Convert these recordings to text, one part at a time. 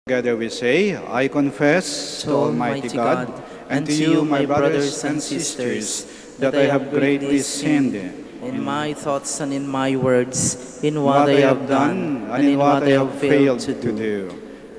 Together we say, I confess to Almighty God and to you, my brothers and sisters, that I have greatly sinned in my thoughts and in my words, in what what I I have have done done, and in what I have failed to do. do.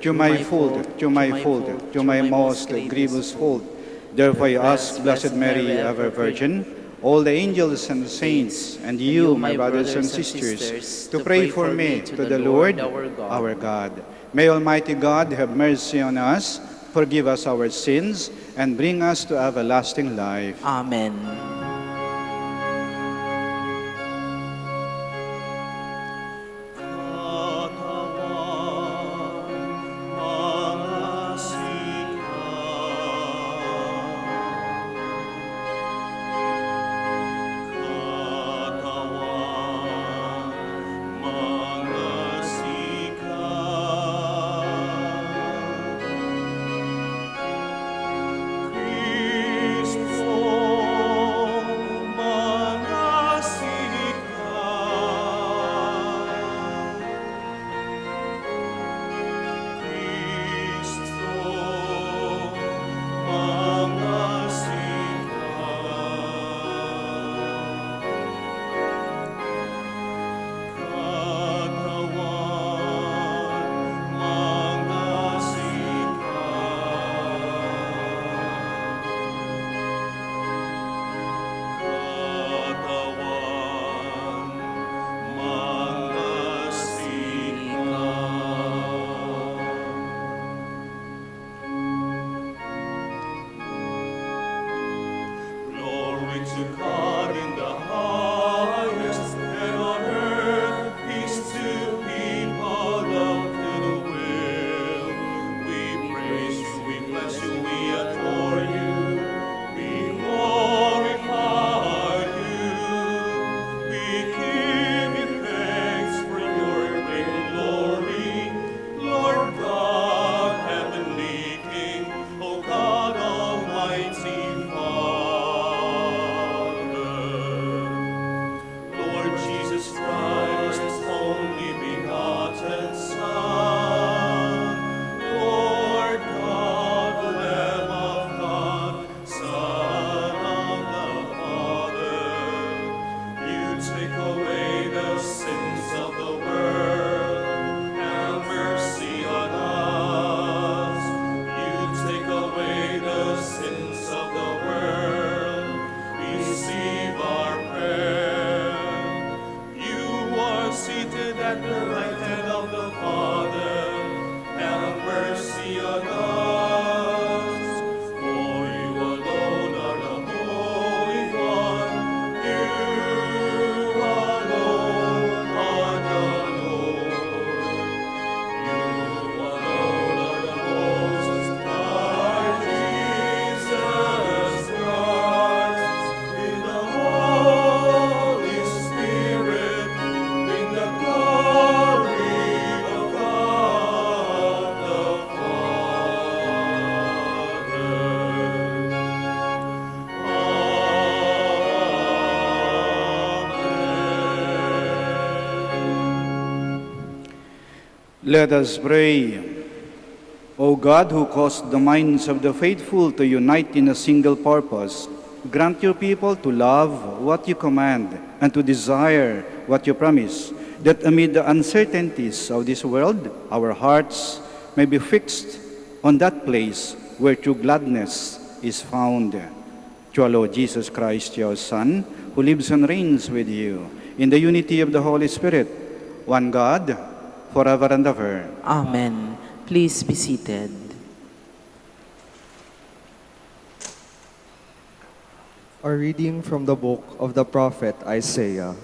To my fault, to my fault, to my most grievous fault. Therefore I ask Blessed Mary, ever Virgin, all the angels and saints, and you, my brothers and sisters, to pray for me to the Lord our God. May Almighty God have mercy on us, forgive us our sins, and bring us to everlasting life. Amen. Let us pray. O God, who caused the minds of the faithful to unite in a single purpose, grant your people to love what you command and to desire what you promise, that amid the uncertainties of this world, our hearts may be fixed on that place where true gladness is found. Through our Lord Jesus Christ, your Son, who lives and reigns with you in the unity of the Holy Spirit, one God, forever and ever. Amen. Please be seated. A reading from the book of the prophet Isaiah.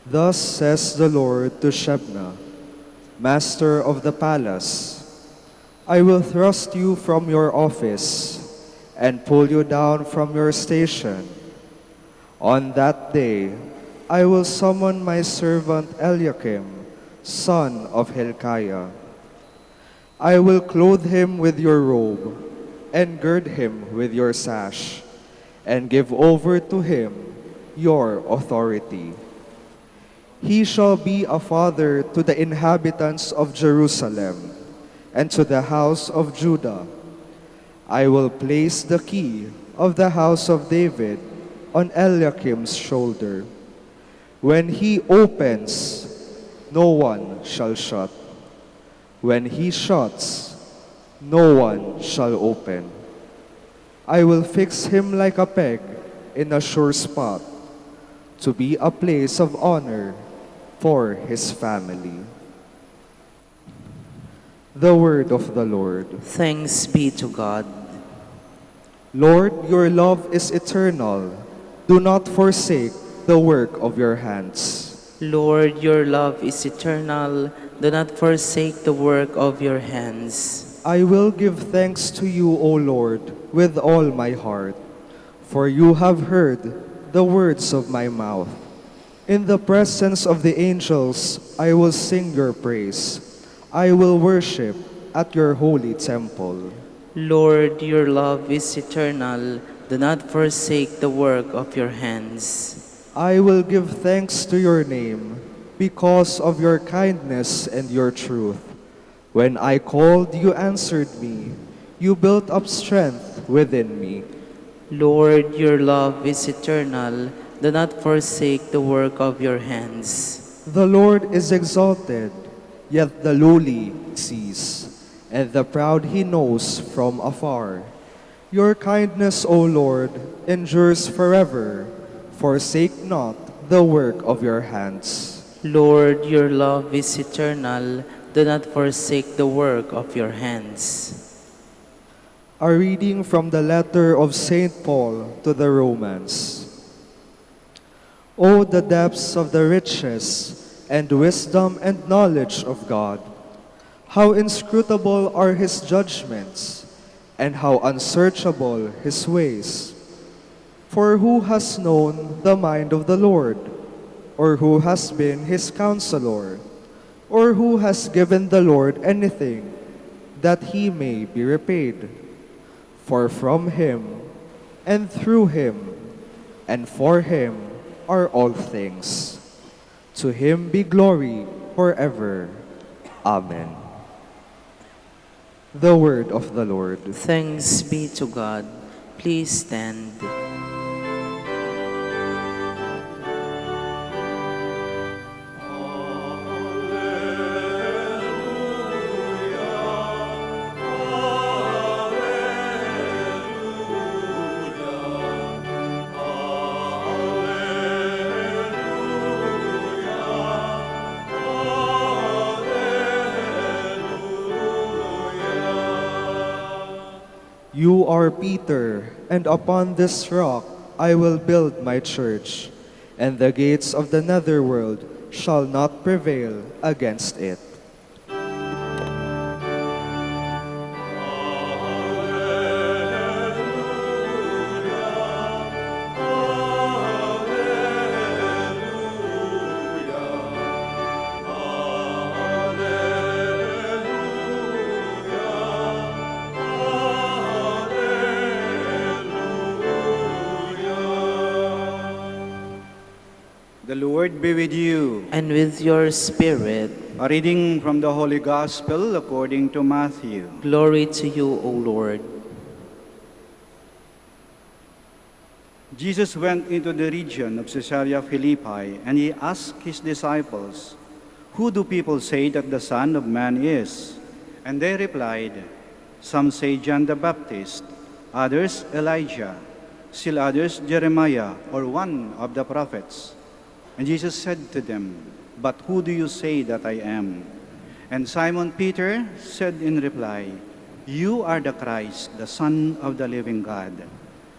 Thus says the Lord to Shebna, master of the palace, I will thrust you from your office and pull you down from your station. On that day, I will summon my servant Eliakim, son of Hilkiah. I will clothe him with your robe and gird him with your sash, and give over to him your authority. He shall be a father to the inhabitants of Jerusalem, and to the house of Judah. I will place the key of the house of David on Eliakim's shoulder. When he opens, no one shall shut. When he shuts, no one shall open. I will fix him like a peg in a sure spot, to be a place of honor for his family. The word of the Lord. Thanks be to God. Lord, your love is eternal. Do not forsake the work of your hands. Lord, your love is eternal. Do not forsake the work of your hands. I will give thanks to you, O Lord, with all my heart, for you have heard the words of my mouth. In the presence of the angels, I will sing your praise. I will worship at your holy temple. Lord, your love is eternal. Do not forsake the work of your hands. I will give thanks to your name because of your kindness and your truth. When I called, you answered me. You built up strength within me. Lord, your love is eternal. Do not forsake the work of your hands. The Lord is exalted, yet the lowly sees, and the proud he knows from afar. Your kindness, O Lord, endures forever. Forsake not the work of your hands. Lord, your love is eternal. Do not forsake the work of your hands. A reading from the letter of St. Paul to the Romans. Oh, the depths of the riches and wisdom and knowledge of God! How inscrutable are his judgments, and how unsearchable his ways! For who has known the mind of the Lord? Or who has been his counselor? Or who has given the Lord anything that he may be repaid? For from him, and through him, and for him are all things. To him be glory forever. Amen. The word of the Lord. Thanks be to God. Please stand. You are Peter, and upon this rock I will build my church, and the gates of the netherworld shall not prevail against it. The Lord be with you. And with your spirit, A reading from the Holy Gospel according to Matthew. glory to you, O Lord. Jesus went into the region of Caesarea Philippi, and he asked his disciples, "Who do people say that the Son of Man is?" And they replied, "Some say John the Baptist, others Elijah, still others Jeremiah or one of the prophets." And Jesus said to them, "But who do you say that I am?" And Simon Peter said in reply, "You are the Christ, the Son of the living God."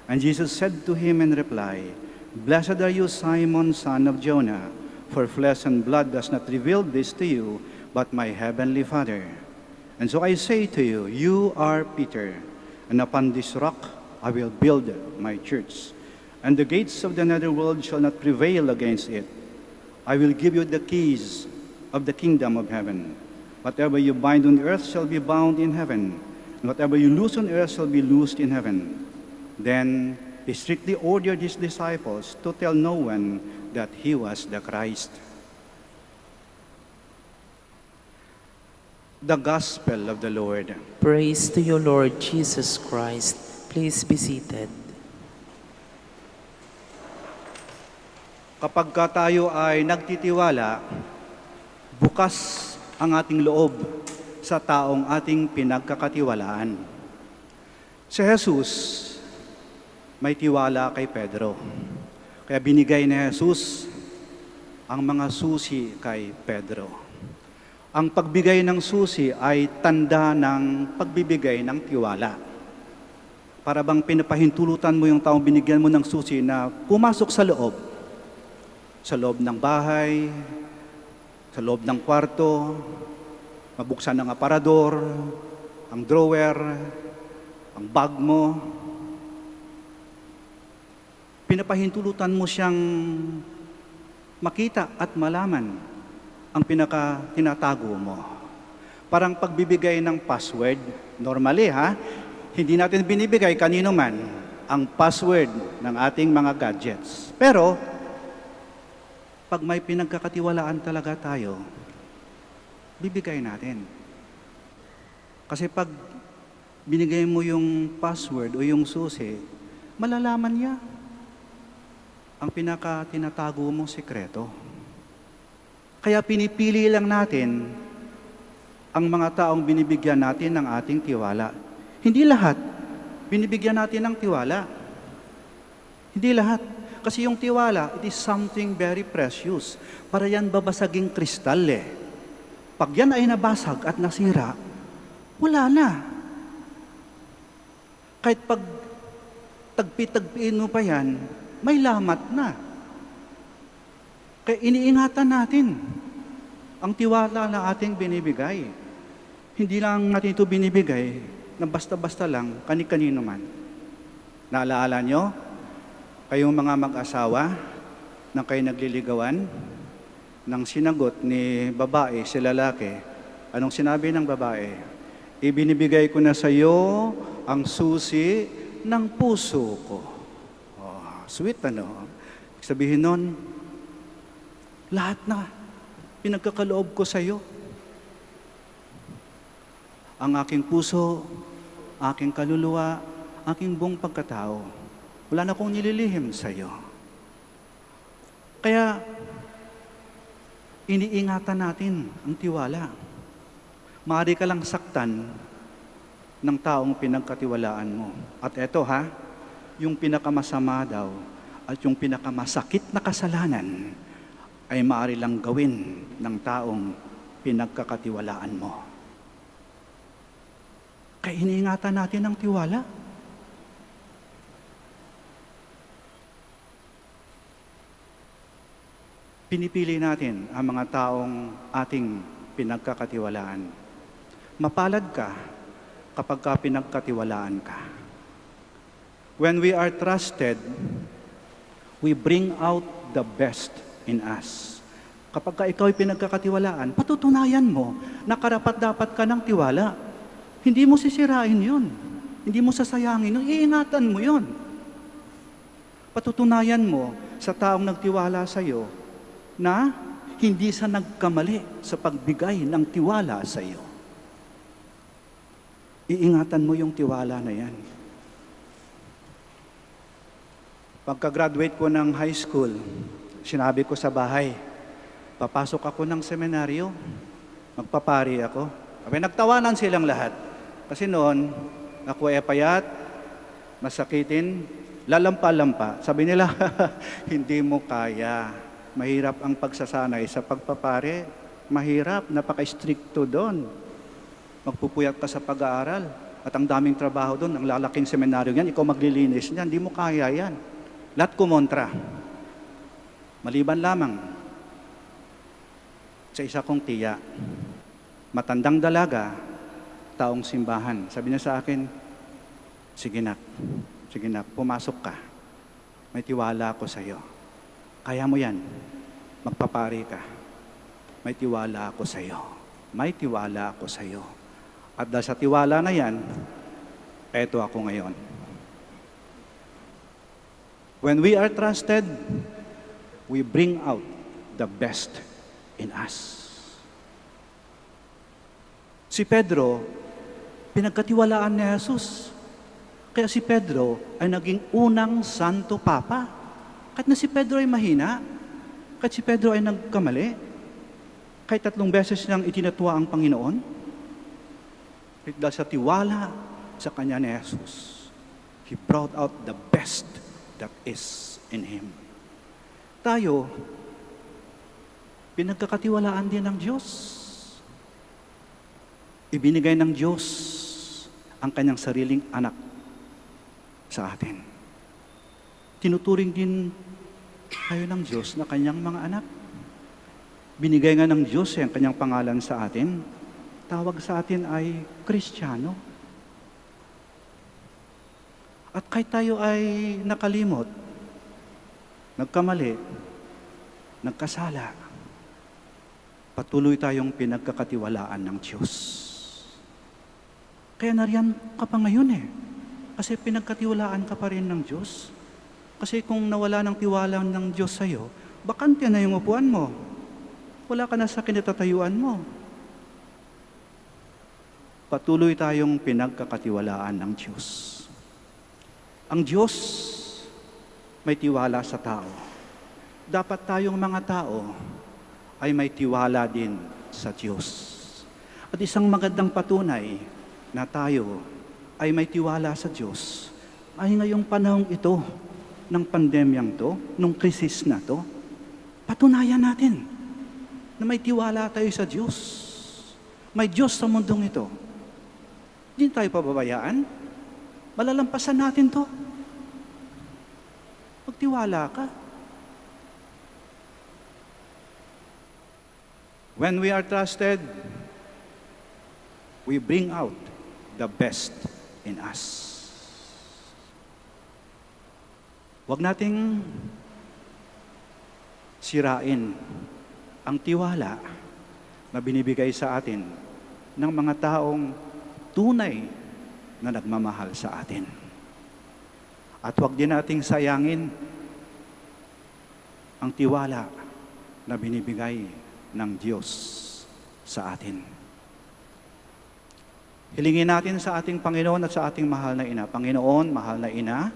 And Jesus said to him in reply, "Blessed are you, Simon, son of Jonah, for flesh and blood does not reveal this to you, but my heavenly Father. And so I say to you, you are Peter, and upon this rock I will build my church, and the gates of the netherworld shall not prevail against it. I will give you the keys of the kingdom of heaven. Whatever you bind on earth shall be bound in heaven, and whatever you loose on earth shall be loosed in heaven." Then he strictly ordered his disciples to tell no one that he was the Christ. The Gospel of the Lord. Praise to you, Lord Jesus Christ. Please be seated. Kapag ka tayo ay nagtitiwala, bukas ang ating loob sa taong ating pinagkakatiwalaan. Si Jesus may tiwala kay Pedro. Kaya binigay ni Jesus ang mga susi kay Pedro. Ang pagbigay ng susi ay tanda ng pagbibigay ng tiwala. Para bang pinapahintulutan mo yung taong binigyan mo ng susi na pumasok sa loob ng bahay, sa loob ng kwarto, mabuksan ang aparador, ang drawer, ang bag mo. Pinapahintulutan mo siyang makita at malaman ang tinatago mo. Parang pagbibigay ng password, normally hindi natin binibigay kanino man ang password ng ating mga gadgets. Pero, pag may pinagkakatiwalaan talaga tayo, bibigay natin. Kasi pag binigay mo yung password o yung susi, malalaman niya ang tinatago mong sekreto. Kaya pinipili lang natin ang mga taong binibigyan natin ng ating tiwala. Hindi lahat binibigyan natin ng tiwala. Hindi lahat. Kasi yung tiwala, it is something very precious. Para yan babasaging kristal Pag yan ay nabasag at nasira, wala na. Kahit pag tagpi-tagpiin mo pa yan, may lamat na. Kaya iniingatan natin ang tiwala na ating binibigay. Hindi lang natin ito binibigay na basta-basta lang, kani-kanino man. Naalaala nyo, kayong mga mag-asawa na kayo nagliligawan, nang sinagot ni babae si lalaki, anong sinabi ng babae? Ibinibigay ko na sa iyo ang susi ng puso ko. Oh, sweet Sabihin nun, lahat na pinagkakaloob ko sa iyo. Ang aking puso, aking kaluluwa, aking buong pagkatao. Wala na akong nililihim sa iyo. Kaya, iniingatan natin ang tiwala. Maaari ka lang saktan ng taong pinagkatiwalaan mo. At eto yung pinakamasama daw at yung pinakamasakit na kasalanan ay maaari lang gawin ng taong pinagkakatiwalaan mo. Kaya iniingatan natin ang tiwala. Pinipili natin ang mga taong ating pinagkakatiwalaan. Mapalad ka kapag pinagkatiwalaan ka. When we are trusted, we bring out the best in us. Kapag ikaw ay pinagkakatiwalaan, patutunayan mo na karapat-dapat ka ng tiwala. Hindi mo sisirain yun. Hindi mo sasayangin yun. Iingatan mo yun. Patutunayan mo sa taong nagtiwala sa iyo na hindi sa nagkamali sa pagbigay ng tiwala sa iyo. Iingatan mo yung tiwala na yan. Pagka-graduate ko ng high school, sinabi ko sa bahay, papasok ako ng seminaryo, magpapari ako. Nagtawanan silang lahat. Kasi noon, ako ay payat, masakitin, lalampa-lampa. Sabi nila, hindi mo kaya. Mahirap ang pagsasanay sa pagpapare. Mahirap, napaka-stricto doon. Magpupuyat ka sa pag-aaral. At ang daming trabaho doon, ang lalaking seminaryo yan, ikaw maglilinis niyan, hindi mo kaya yan. Lahat kumontra. Maliban lamang sa isa kong tiya, matandang dalaga, taong simbahan. Sabi niya sa akin, sige nak, pumasok ka. May tiwala ako sa iyo. Kaya mo yan, magpapari ka. May tiwala ako sa iyo. May tiwala ako sa iyo. At dahil sa tiwala na yan, eto ako ngayon. When we are trusted, we bring out the best in us. Si Pedro, pinagkatiwalaan ni Jesus. Kaya si Pedro ay naging unang Santo Papa. Kahit na si Pedro ay mahina, kahit si Pedro ay nagkamali, kahit 3 beses niyang itinatwa ang Panginoon, dahil sa tiwala sa kanya ni Jesus, He brought out the best that is in Him. Tayo, pinagkakatiwalaan din ng Diyos. Ibinigay ng Diyos ang kanyang sariling anak sa atin. Tinuturing din tayo ng Diyos na kanyang mga anak. Binigay nga ng Diyos ang kanyang pangalan sa atin. Tawag sa atin ay Kristiyano. At kahit tayo ay nakalimot, nagkamali, nagkasala, patuloy tayong pinagkakatiwalaan ng Diyos. Kaya nariyan ka pa ngayon Kasi pinagkatiwalaan ka pa rin ng Diyos. Kasi kung nawala ng tiwala ng Diyos sa'yo, bakante na yung upuan mo. Wala ka na sa kinatatayuan mo. Patuloy tayong pinagkakatiwalaan ng Diyos. Ang Diyos may tiwala sa tao. Dapat tayong mga tao ay may tiwala din sa Diyos. At isang magandang patunay na tayo ay may tiwala sa Diyos ay ngayong panahong ito ng pandemyang to, nung krisis na to, patunayan natin na may tiwala tayo sa Diyos. May Diyos sa mundong ito. Hindi tayo pababayaan. Malalampasan natin to. Magtiwala ka. When we are trusted, we bring out the best in us. Huwag nating sirain ang tiwala na binibigay sa atin ng mga taong tunay na nagmamahal sa atin. At huwag din nating sayangin ang tiwala na binibigay ng Diyos sa atin. Hilingin natin sa ating Panginoon at sa ating mahal na Ina. Panginoon, mahal na Ina,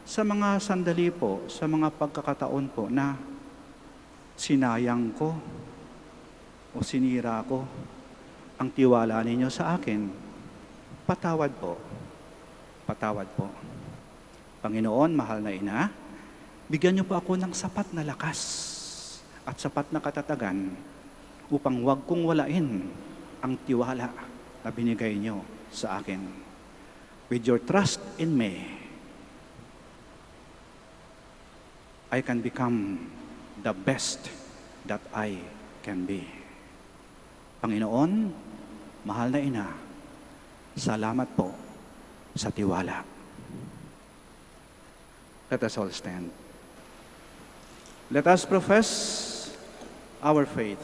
sa mga sandali po, sa mga pagkakataon po na sinayang ko o sinira ko ang tiwala ninyo sa akin, patawad po. Patawad po. Panginoon, mahal na Ina, bigyan niyo po ako ng sapat na lakas at sapat na katatagan upang wag kong walain ang tiwala na binigay niyo sa akin. With your trust in me, I can become the best that I can be. Panginoon, mahal na Ina, salamat po sa tiwala. Let us all stand. Let us profess our faith.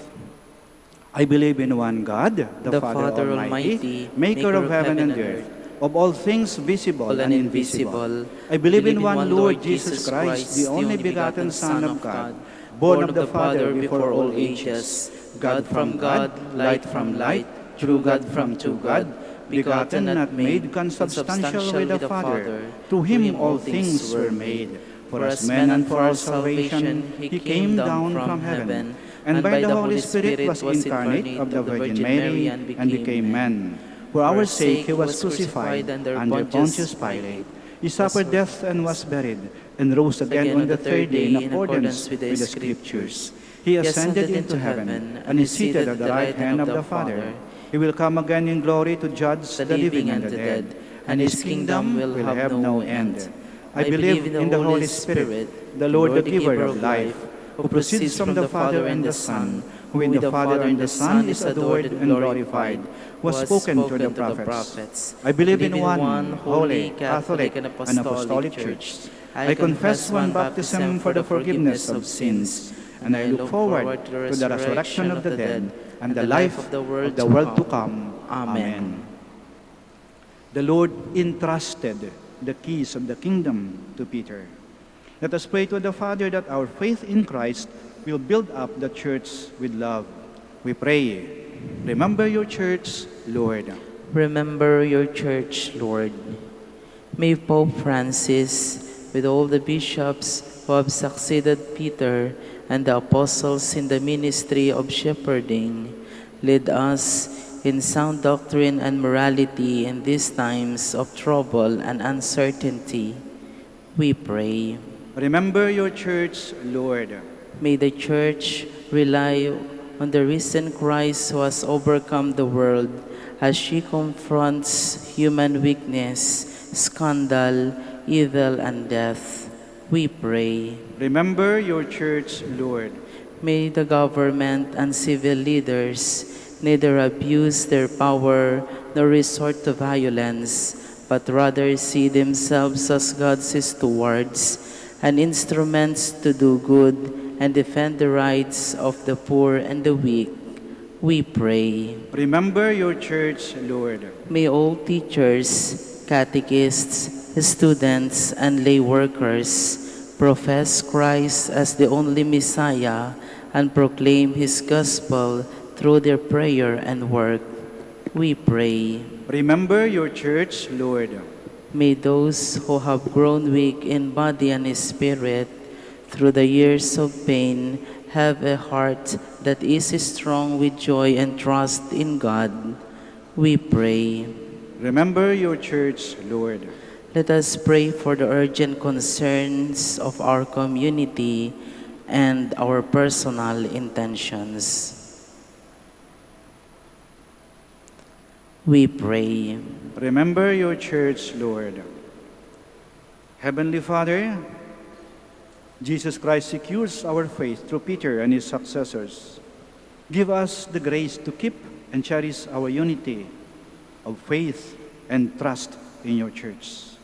I believe in one God, the Father Almighty, maker of heaven and earth, of all things visible and invisible. I believe in one Lord Jesus Christ, the only begotten Son of God, born of the Father before all ages, God from God, light from light, true God from true God, begotten and not made, consubstantial with the Father. Through Him all things were made. For us men and for our salvation, He came down from heaven, and by the Holy Spirit was incarnate of the Virgin Mary and became man. For our sake He was crucified under Pontius Pilate. He suffered death and was buried, and rose again on the third day in accordance with the Scriptures. He ascended into heaven, and is seated at the right hand of the Father. He will come again in glory to judge the living and the dead, and His kingdom will have no end. I believe in the Holy Spirit, the Lord, the giver of life, who proceeds from the Father and the Son, who in the Father and the Son is adored and glorified, who has spoken to the prophets. I believe in one holy, Catholic, and Apostolic Church. I confess one baptism for the forgiveness of sins, and I look forward to the resurrection of the dead and the life of the world to come. Amen. The Lord entrusted the keys of the kingdom to Peter. Let us pray to the Father that our faith in Christ will build up the church with love. We pray, remember your church, Lord. Remember your church, Lord. May Pope Francis, with all the bishops who have succeeded Peter and the apostles in the ministry of shepherding, lead us in sound doctrine and morality in these times of trouble and uncertainty. We pray. Remember your church, Lord. May the Church rely on the risen Christ who has overcome the world as she confronts human weakness, scandal, evil, and death. We pray. Remember your church, Lord. May the government and civil leaders neither abuse their power nor resort to violence, but rather see themselves as God's stewards and instruments to do good and defend the rights of the poor and the weak. We pray. Remember your church, Lord. May all teachers, catechists, students, and lay workers profess Christ as the only Messiah and proclaim His gospel through their prayer and work. We pray. Remember your church, Lord. May those who have grown weak in body and spirit through the years of pain have a heart that is strong with joy and trust in God. We pray. Remember your church, Lord. Let us pray for the urgent concerns of our community and our personal intentions. We pray. Remember your church, Lord. Heavenly Father, Jesus Christ secures our faith through Peter and his successors. Give us the grace to keep and cherish our unity of faith and trust in your church.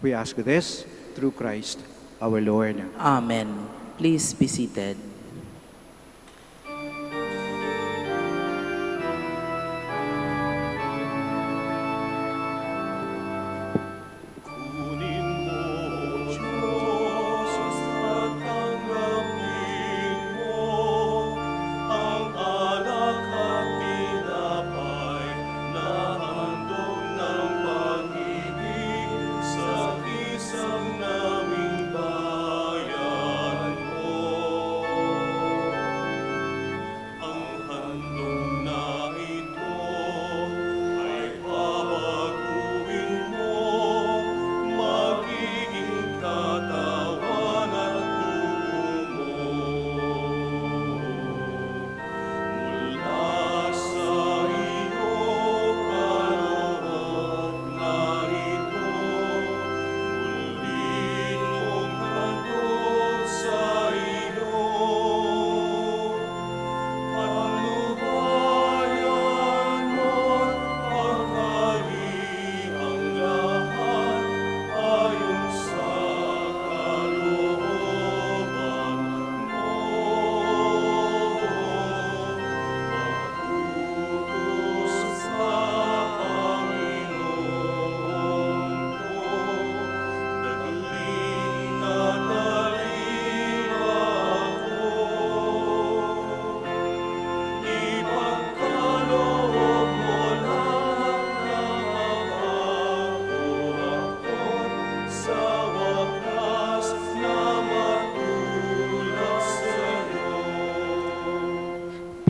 We ask this through Christ our Lord. Amen. Please be seated.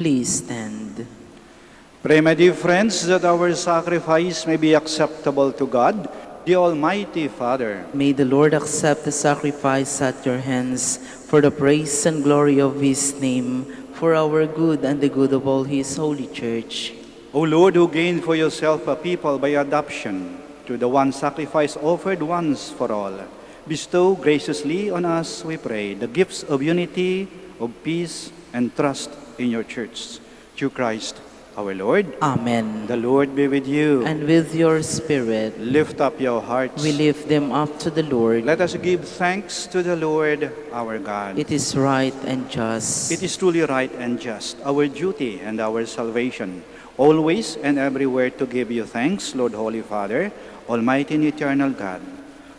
Please stand. Pray, my dear friends, that our sacrifice may be acceptable to God, the Almighty Father. May the Lord accept the sacrifice at your hands for the praise and glory of His name, for our good and the good of all His holy church. O Lord, who gained for yourself a people by adoption, to the one sacrifice offered once for all, bestow graciously on us, we pray, the gifts of unity, of peace, and trust in your church. Through Christ our Lord. Amen. The Lord be with you. And with your spirit, Lift up your hearts. we lift them up to the Lord. Let us give thanks to the Lord our God. It is right and just. It is truly right and just, our duty and our salvation, always and everywhere to give you thanks, Lord Holy Father, Almighty and eternal God.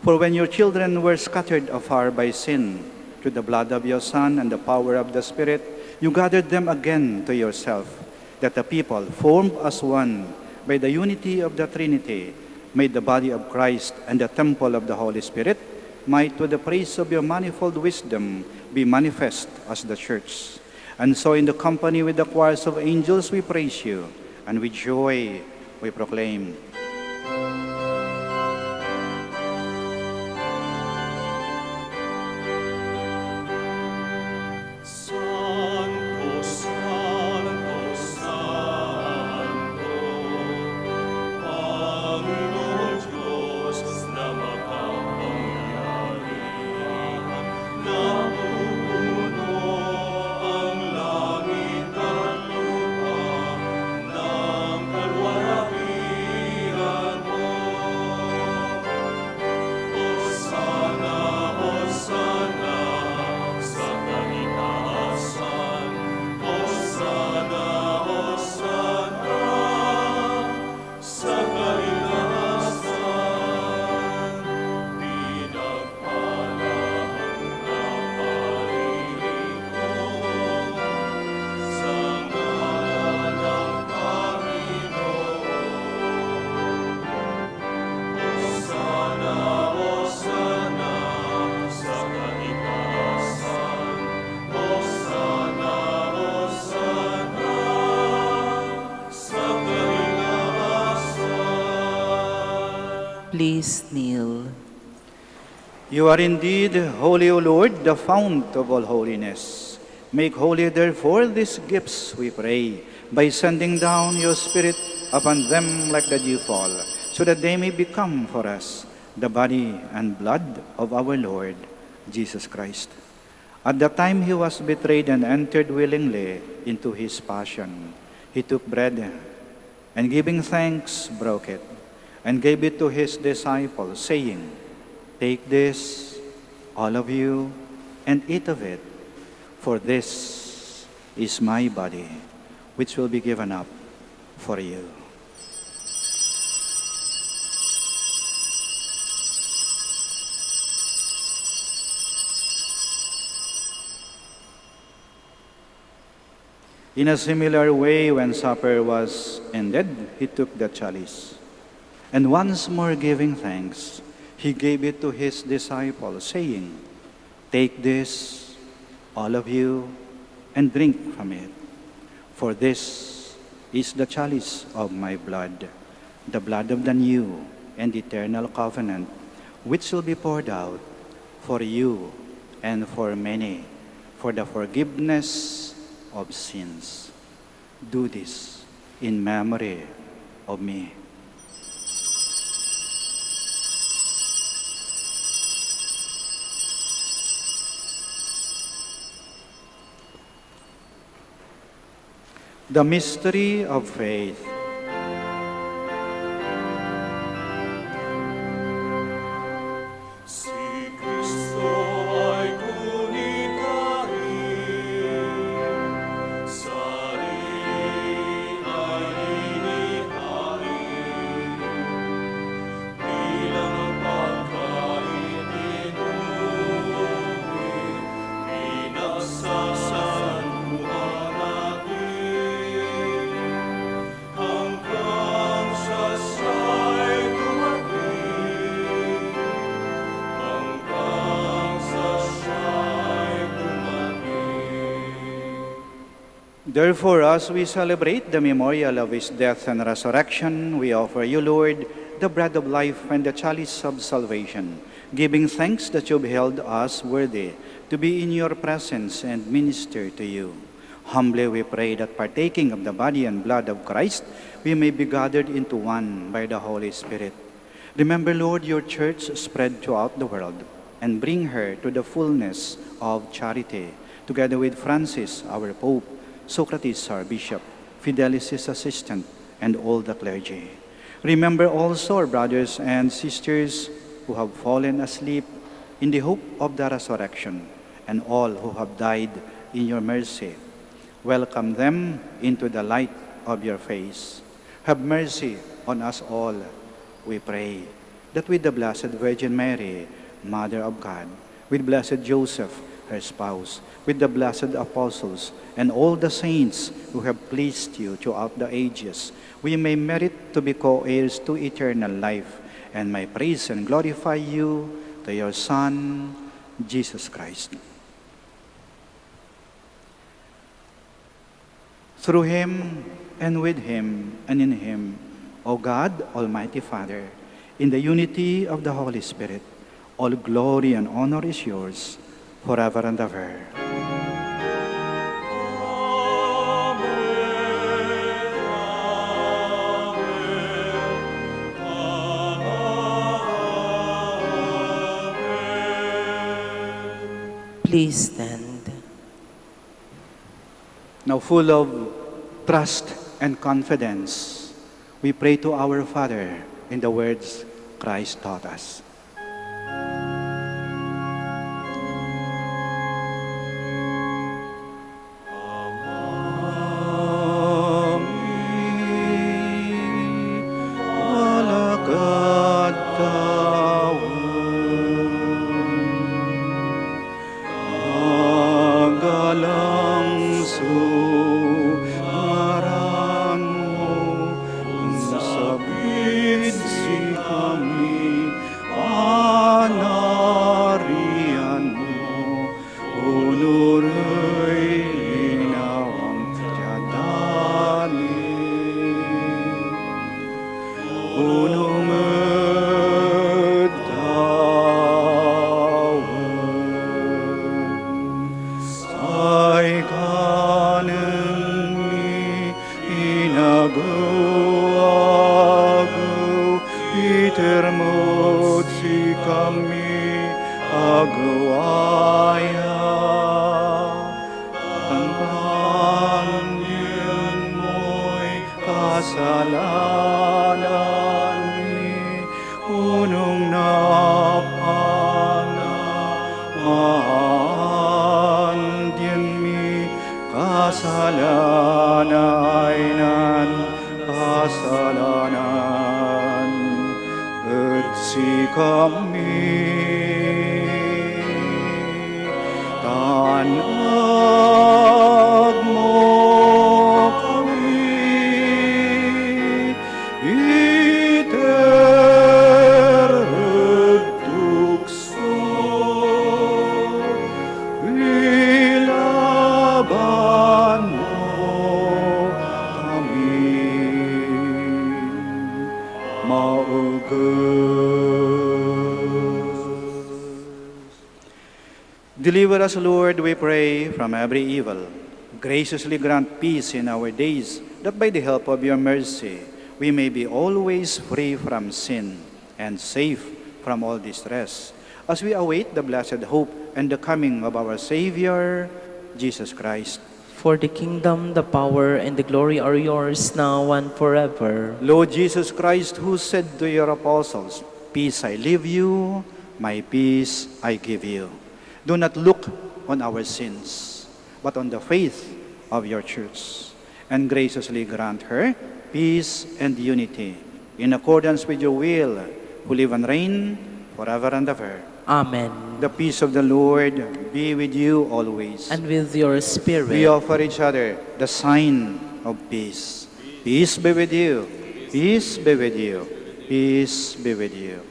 For when your children were scattered afar by sin, through the blood of your Son and the power of the Spirit, you gathered them again to yourself, that the people, formed as one by the unity of the Trinity, made the body of Christ and the temple of the Holy Spirit, might, to the praise of your manifold wisdom, be manifest as the church. And so in the company with the choirs of angels we praise you, and with joy we proclaim, Santo, Santo, Santo, Panginoon Diyos na makapangyari. Napupuno ang langit at lupa ng kalwalhatian mo. Hosana, Hosana, sa kaitaasan. Hosana, Hosana, sa kaitaasan. Pinagpala ang naparirito sa ngalan ng Panginoon. Hosana, Hosana, sa kaitaasan. Hosana, Hosana, sa kaitaasan. Please kneel. You are indeed holy, O Lord, the fount of all holiness. Make holy, therefore, these gifts, we pray, by sending down your Spirit upon them like the dewfall, so that they may become for us the body and blood of our Lord Jesus Christ. At the time he was betrayed and entered willingly into his passion, he took bread and giving thanks, broke it, and gave it to his disciples, saying, "Take this, all of you, and eat of it, for this is my body, which will be given up for you." In a similar way, when supper was ended, he took the chalice, and once more giving thanks, he gave it to his disciples, saying, "Take this, all of you, and drink from it, for this is the chalice of my blood, the blood of the new and eternal covenant, which will be poured out for you and for many, for the forgiveness of sins. Do this in memory of me." The mystery of faith. Si Kristo ay kunitahin, sarili ay inihain, bilang ang pagkain inuwi, pinagsasaluhan natin, hanggang sa siya'y dumating, hanggang sa siya'y dumating. Therefore, as we celebrate the memorial of his death and resurrection, we offer you, Lord, the bread of life and the chalice of salvation, giving thanks that you have held us worthy to be in your presence and minister to you. Humbly we pray that partaking of the body and blood of Christ, we may be gathered into one by the Holy Spirit. Remember, Lord, your church spread throughout the world, and bring her to the fullness of charity, together with Francis, our Pope, Socrates, our Bishop, Fidelis, his assistant, and all the clergy. Remember also our brothers and sisters who have fallen asleep in the hope of the resurrection, and all who have died in your mercy. Welcome them into the light of your face. Have mercy on us all, we pray, that with the Blessed Virgin Mary, Mother of God, with Blessed Joseph, her spouse, with the blessed apostles and all the saints who have pleased you throughout the ages, we may merit to be co-heirs to eternal life, and may praise and glorify you to your Son, Jesus Christ. Through him, and with him, and in him, O God, Almighty Father, in the unity of the Holy Spirit, all glory and honor is yours, forever and ever. Please stand. Now, full of trust and confidence, we pray to our Father in the words Christ taught us. Deliver us, Lord, we pray, from every evil. Graciously grant peace in our days, that by the help of your mercy, we may be always free from sin and safe from all distress, as we await the blessed hope and the coming of our Savior, Jesus Christ. For the kingdom, the power, and the glory are yours now and forever. Lord Jesus Christ, who said to your apostles, "Peace I leave you, my peace I give you," do not look on our sins, but on the faith of your church, and graciously grant her peace and unity, in accordance with your will, who live and reign forever and ever. Amen. The peace of the Lord be with you always. And with your spirit. We offer each other the sign of peace. Peace be with you. Peace be with you. Peace be with you.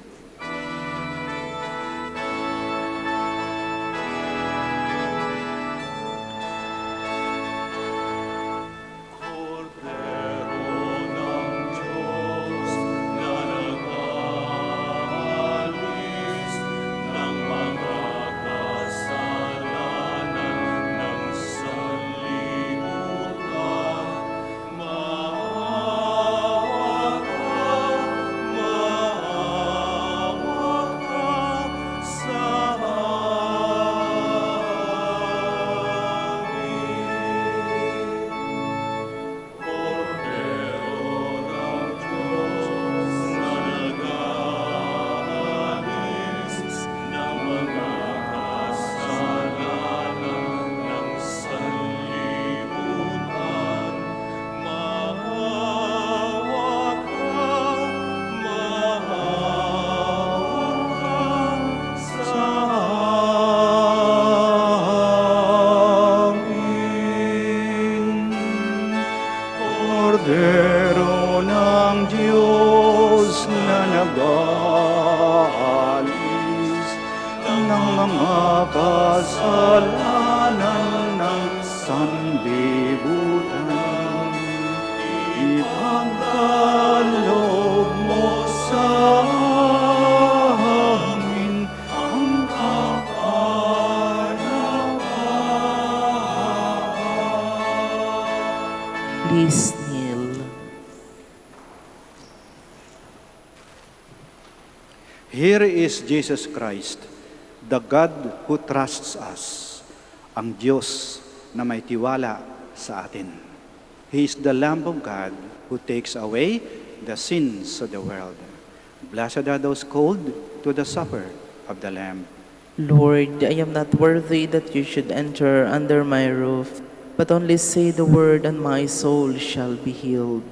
nag-aalis ng mga kasalanan ng sanlibutan. Ipagkaloob mo sa amin ang Please kneel. Here is Jesus Christ, the God who trusts us, ang Diyos na may tiwala sa atin. He is the Lamb of God who takes away the sins of the world. Blessed are those called to the supper of the Lamb. Lord, I am not worthy that you should enter under my roof, but only say the word and my soul shall be healed.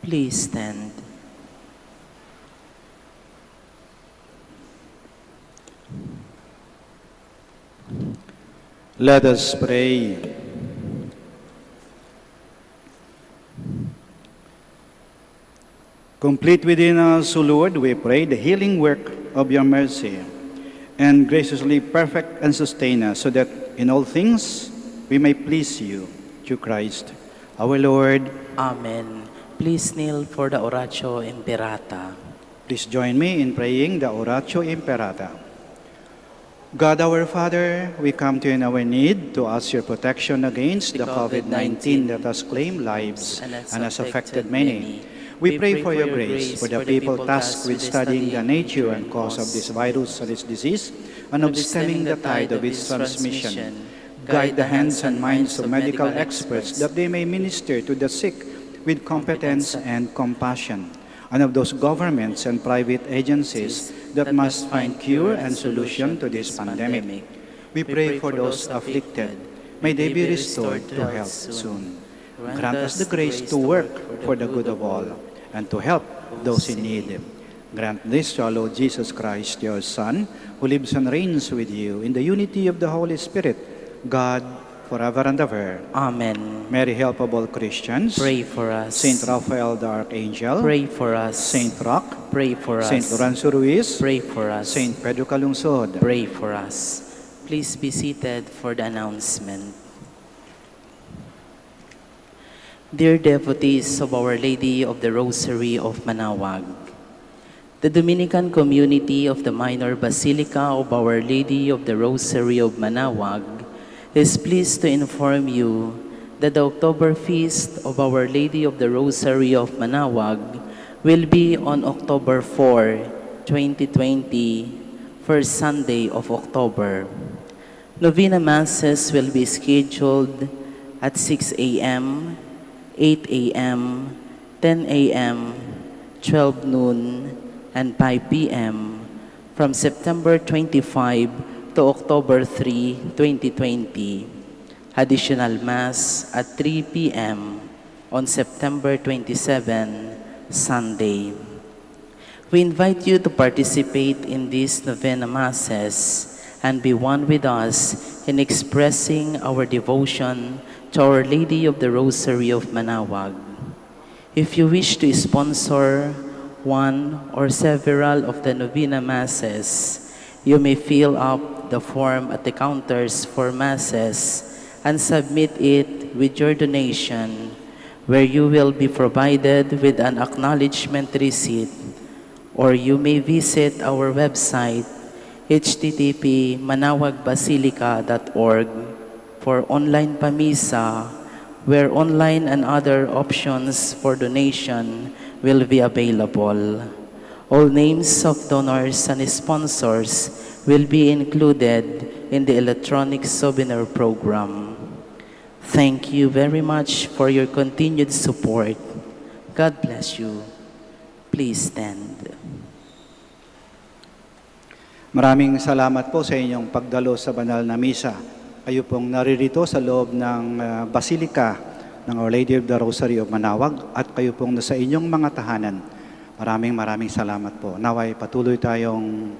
Please stand. Let us pray. Complete within us, O Lord, we pray, the healing work of your mercy, and graciously perfect and sustain us, so that in all things we may please you, through Christ our Lord. Amen. Please kneel for the Oratio Imperata. Please join me in praying the Oratio Imperata. God our Father, we come to you in our need to ask your protection against the COVID-19 that has claimed lives and has affected many. We pray for your grace for the people tasked with studying the nature and cause of this virus or this disease and of stemming the tide of its transmission. Guide the hands and minds of medical experts that they may minister to the sick with competence and compassion, and of those governments and private agencies that must find cure and solution to this pandemic. We pray for those afflicted. May they be restored to health soon. Grant us the grace to work for the good of all and to help those in need. Grant this to our Lord Jesus Christ, your Son, who lives and reigns with you in the unity of the Holy Spirit, God, forever and ever. Amen. Mary, help of all Christians. Pray for us. Saint Raphael the Archangel. Pray for us. Saint Roch. Pray for us. Saint Lorenzo Ruiz. Pray for us. Saint Pedro Calungsod. Pray for us. Please be seated for the announcement. Dear devotees of Our Lady of the Rosary of Manaoag, the Dominican community of the Minor Basilica of Our Lady of the Rosary of Manaoag is pleased to inform you that the October Feast of Our Lady of the Rosary of Manaoag will be on October 4, 2020, first Sunday of October. Novena Masses will be scheduled at 6 a.m., 8 a.m., 10 a.m., 12 noon, and 5 p.m. from September 25 to October 3, 2020. Additional Mass at 3 p.m. on September 27, Sunday. We invite you to participate in these Novena Masses and be one with us in expressing our devotion to Our Lady of the Rosary of Manaoag. If you wish to sponsor one or several of the Novena Masses, you may fill up the form at the counters for Masses and submit it with your donation, where you will be provided with an acknowledgement receipt, or you may visit our website, http://manawagbasilica.org, for online pamisa, where online and other options for donation will be available. All names of donors and sponsors will be included in the electronic souvenir program. Thank you very much for your continued support. God bless you. Please stand. Maraming salamat po sa inyong pagdalo sa banal na misa. Kayo pong naririto sa loob ng Basilika ng Our Lady of the Rosary of Manaoag at kayo pong nasa inyong mga tahanan. Maraming salamat po. Naway patuloy tayong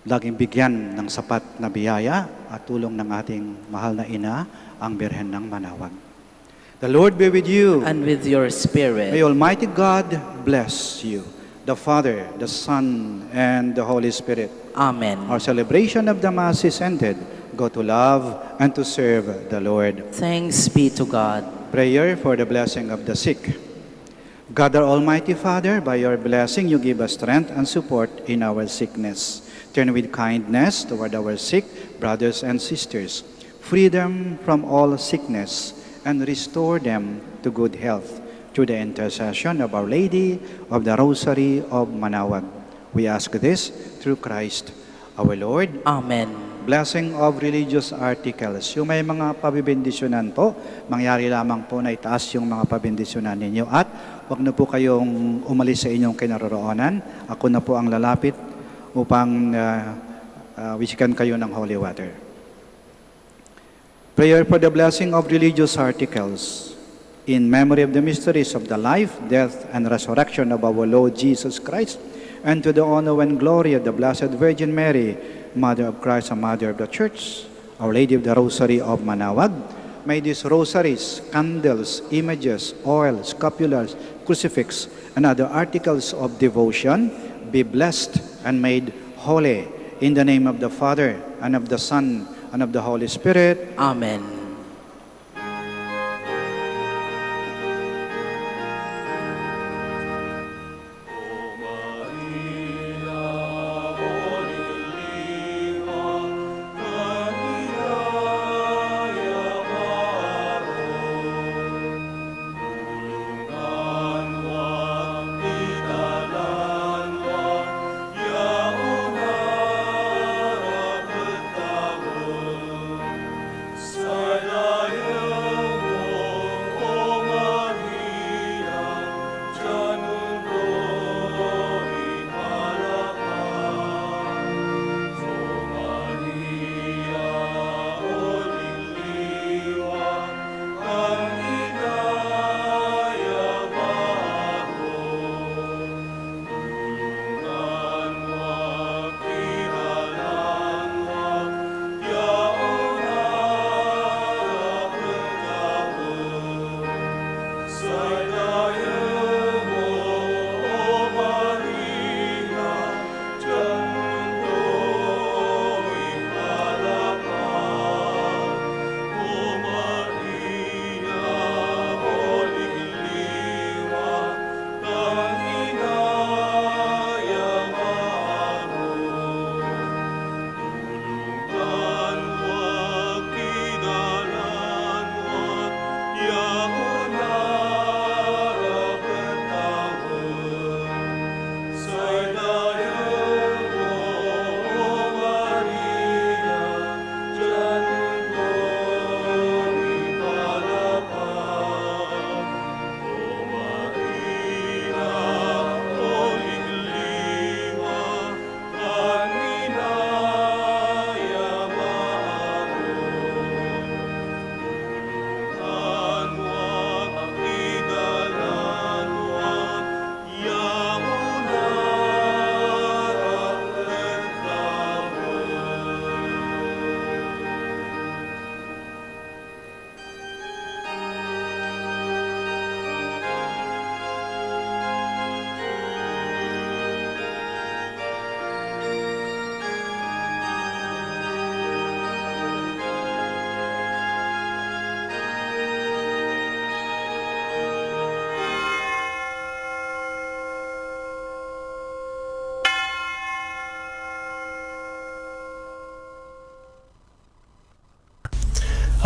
laging bigyan ng sapat na biyaya at tulong ng ating mahal na ina, ang Birhen ng Manaoag. The Lord be with you. And with your spirit. May Almighty God bless you, the Father, the Son, and the Holy Spirit. Amen. Our celebration of the Mass is ended. Go to love and to serve the Lord. Thanks be to God. Prayer for the blessing of the sick. God, our Almighty Father, by your blessing you give us strength and support in our sickness. Turn with kindness toward our sick brothers and sisters. Free them from all sickness and restore them to good health through the intercession of Our Lady of the Rosary of Manaoag. We ask this through Christ our Lord. Amen. Blessing of religious articles. Yung may mga pabibendisyonan po, mangyari lamang po na itaas yung mga pabindisyonan ninyo. At wag na po kayong umalis sa inyong kinaroroonan. Ako na po ang lalapit upang wisikan kayo ng holy water. Prayer for the blessing of religious articles. in memory of the mysteries of the life, death, and resurrection of our Lord Jesus Christ, and to the honor and glory of the Blessed Virgin Mary, Mother of Christ and Mother of the Church, Our Lady of the Rosary of Manaoag, may these rosaries, candles, images, oil, scapulars, crucifix, and other articles of devotion be blessed and made holy. In the name of the Father, and of the Son, and of the Holy Spirit. Amen.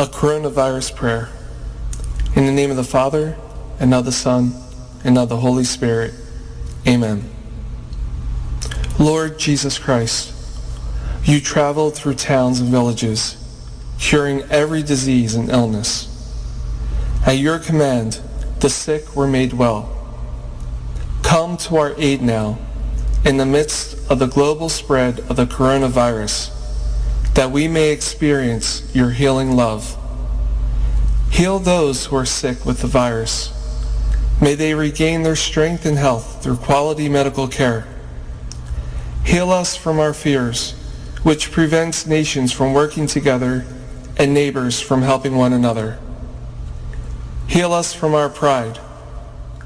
A coronavirus prayer. In the name of the Father, and of the Son, and of the Holy Spirit. Amen. Lord Jesus Christ, you traveled through towns and villages, curing every disease and illness. At your command, the sick were made well. Come to our aid now, in the midst of the global spread of the coronavirus, that we may experience your healing love. Heal those who are sick with the virus. May they regain their strength and health through quality medical care. Heal us from our fears, which prevents nations from working together and neighbors from helping one another. Heal us from our pride,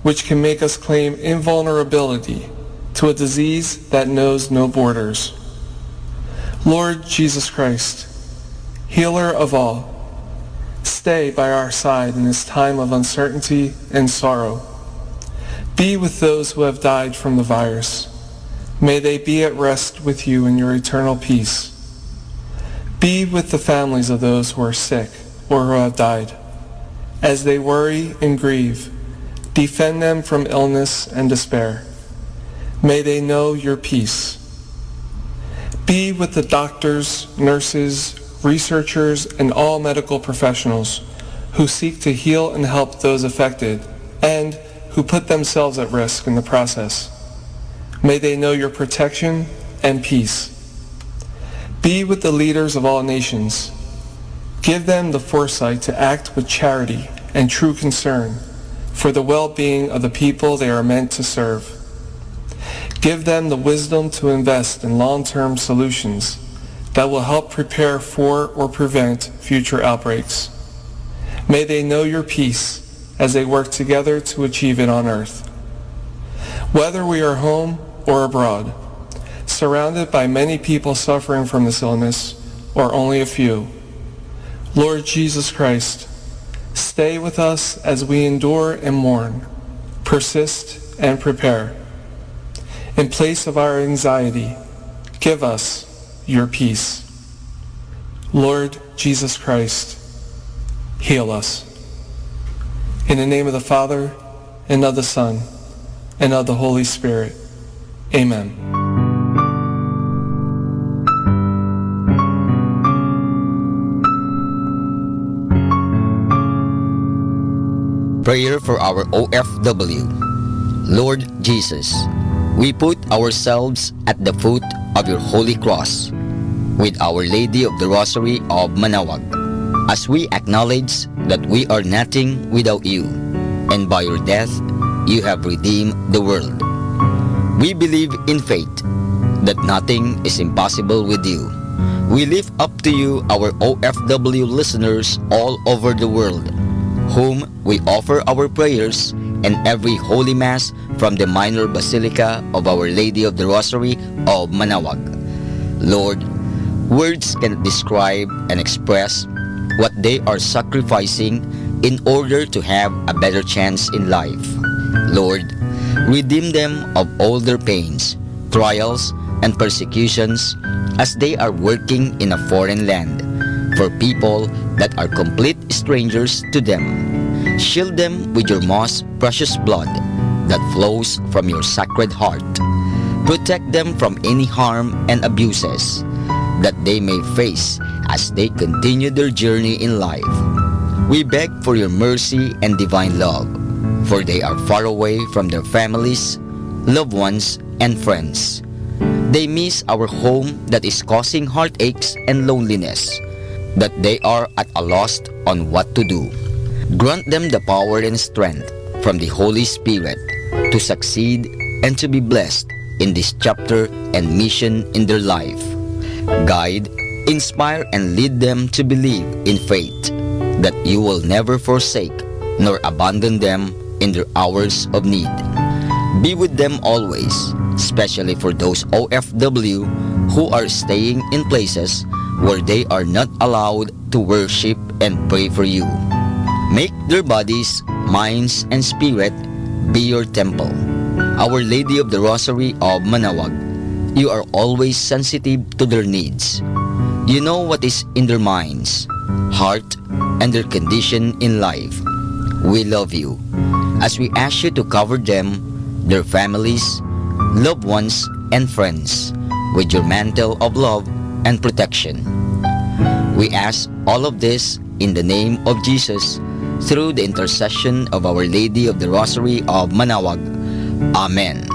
which can make us claim invulnerability to a disease that knows no borders. Lord Jesus Christ, healer of all, stay by our side in this time of uncertainty and sorrow. Be with those who have died from the virus. May they be at rest with you in your eternal peace. Be with the families of those who are sick or who have died. As they worry and grieve, defend them from illness and despair. May they know your peace. Be with the doctors, nurses, researchers, and all medical professionals who seek to heal and help those affected and who put themselves at risk in the process. May they know your protection and peace. Be with the leaders of all nations. Give them the foresight to act with charity and true concern for the well-being of the people they are meant to serve. Give them the wisdom to invest in long-term solutions that will help prepare for or prevent future outbreaks. May they know your peace as they work together to achieve it on earth. Whether we are home or abroad, surrounded by many people suffering from this illness, or only a few, Lord Jesus Christ, stay with us as we endure and mourn, persist and prepare. In place of our anxiety, give us your peace. Lord Jesus Christ, heal us. In the name of the Father, and of the Son, and of the Holy Spirit. Amen. Prayer for our OFW. Lord Jesus, we put ourselves at the foot of your holy cross with Our Lady of the Rosary of Manaoag, as we acknowledge that we are nothing without you, and by your death you have redeemed the world. We believe in faith that nothing is impossible with you. We lift up to you our OFW listeners all over the world, whom we offer our prayers and every Holy Mass from the Minor Basilica of Our Lady of the Rosary of Manaoag. Lord, words cannot describe and express what they are sacrificing in order to have a better chance in life. Lord, redeem them of all their pains, trials, and persecutions as they are working in a foreign land for people that are complete strangers to them. Shield them with your most precious blood that flows from your sacred heart. Protect them from any harm and abuses that they may face as they continue their journey in life. We beg for your mercy and divine love, for they are far away from their families, loved ones, and friends. They miss our home that is causing heartaches and loneliness, that they are at a loss on what to do. Grant them the power and strength from the Holy Spirit to succeed and to be blessed in this chapter and mission in their life. Guide, inspire, and lead them to believe in faith that you will never forsake nor abandon them in their hours of need. Be with them always, especially for those OFW who are staying in places where they are not allowed to worship and pray for you. Make their bodies, minds, and spirit be your temple. Our Lady of the Rosary of Manaoag, you are always sensitive to their needs. You know what is in their minds, heart, and their condition in life. We love you as we ask you to cover them, their families, loved ones, and friends with your mantle of love and protection. We ask all of this in the name of Jesus, through the intercession of Our Lady of the Rosary of Manaoag. Amen.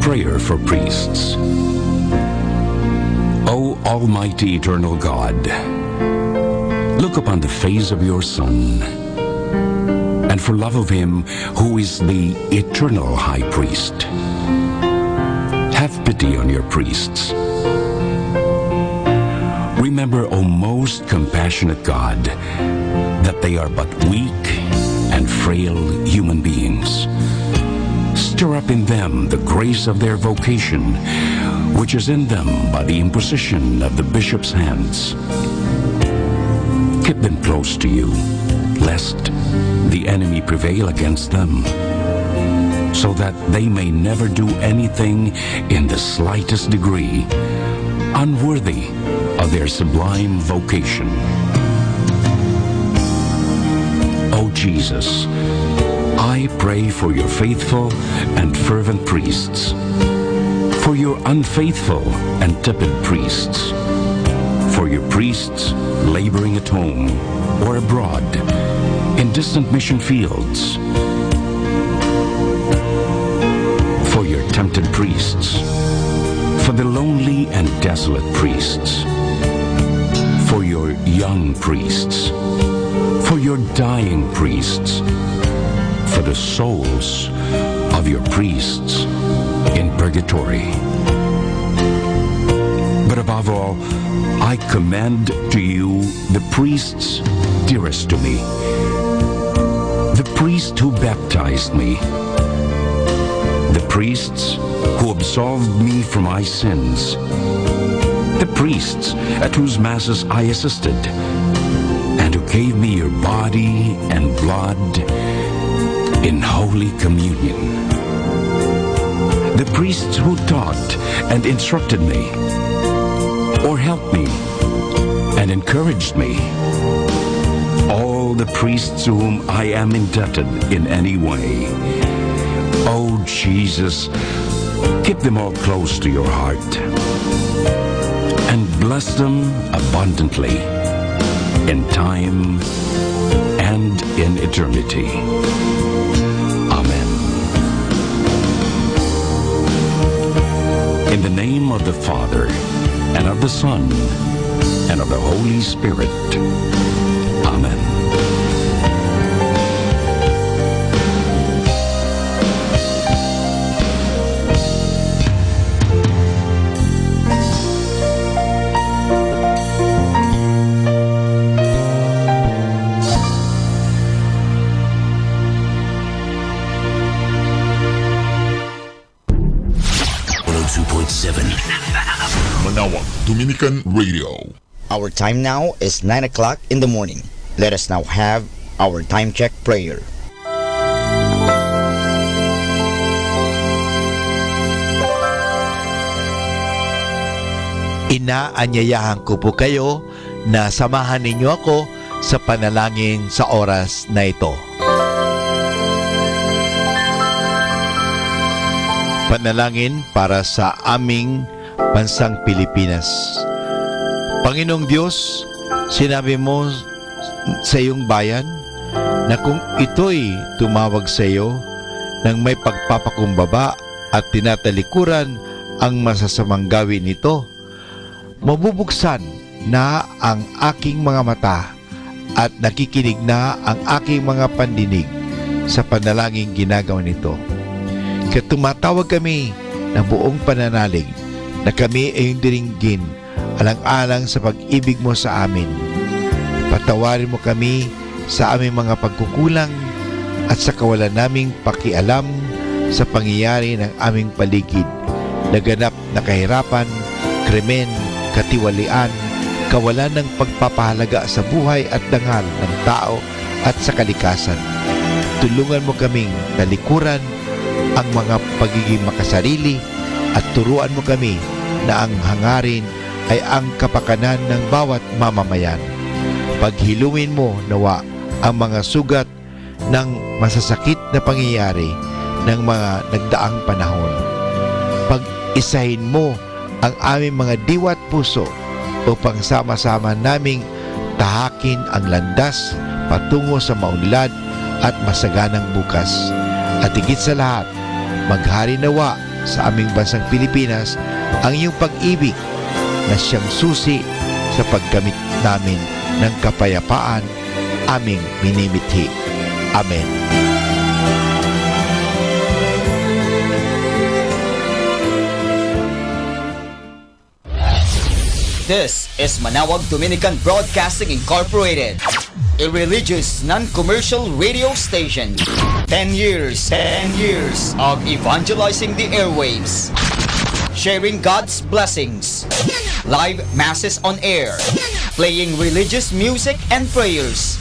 Prayer for priests. O Almighty Eternal God, look upon the face of your Son, and for love of him who is the eternal High Priest, have pity on your priests. Remember, O most compassionate God, that they are but weak and frail human beings. Stir up in them the grace of their vocation, which is in them by the imposition of the bishop's hands. Keep them close to you, lest the enemy prevail against them, so that they may never do anything in the slightest degree unworthy of their sublime vocation. O Jesus, I pray for your faithful and fervent priests, for your unfaithful and tepid priests, for your priests laboring at home or abroad in distant mission fields, for your tempted priests, for the lonely and desolate priests, for your young priests, for your dying priests, for the souls of your priests in purgatory. But above all, I commend to you the priests dearest to me, the priest who baptized me, the priests who absolved me from my sins, the priests at whose masses I assisted, and who gave me your body and blood in Holy Communion, the priests who taught and instructed me, or helped me and encouraged me, all the priests to whom I am indebted in any way. Oh Jesus, keep them all close to your heart and bless them abundantly in time and in eternity. Amen. In the name of the Father, and of the Son, and of the Holy Spirit. Amen. Manaoag, Dominican Radio. Our time now is 9 o'clock in the morning. Let us now have our time check prayer. Inaanyayahan ko po kayo na samahan ninyo ako sa panalangin sa oras na ito. Panalangin para sa aming bansang Pilipinas. Panginoong Diyos, sinabi mo sa iyong bayan na kung ito'y tumawag sa iyo ng may pagpapakumbaba at tinatalikuran ang masasamang gawin nito, mabubuksan na ang aking mga mata at nakikinig na ang aking mga pandinig sa panalangin ginagawa nito. Kaya tumatawag kami ng buong pananalig na kami ay yung diringgin alang-alang sa pag-ibig mo sa amin. Patawarin mo kami sa aming mga pagkukulang at sa kawalan naming pakialam sa pangyayari ng aming paligid, naganap na kahirapan, krimen, katiwalian, kawalan ng pagpapahalaga sa buhay at dangal ng tao at sa kalikasan. Tulungan mo kaming talikuran ang mga pagiging makasarili at turuan mo kami na ang hangarin ay ang kapakanan ng bawat mamamayan. Paghilumin mo nawa ang mga sugat ng masasakit na pangyayari ng mga nagdaang panahon. Pag-isahin mo ang aming mga diwa at puso upang sama-sama naming tahakin ang landas patungo sa maunlad at masaganang bukas. At higit sa lahat, maghari nawa sa aming bansang Pilipinas ang iyong pag-ibig na siyang susi sa paggamit namin ng kapayapaan aming minimithi. Amen. This is Manaoag Dominican Broadcasting Incorporated, a religious, non-commercial radio station. 10 years of evangelizing the airwaves, sharing God's blessings, live masses on air, playing religious music and prayers,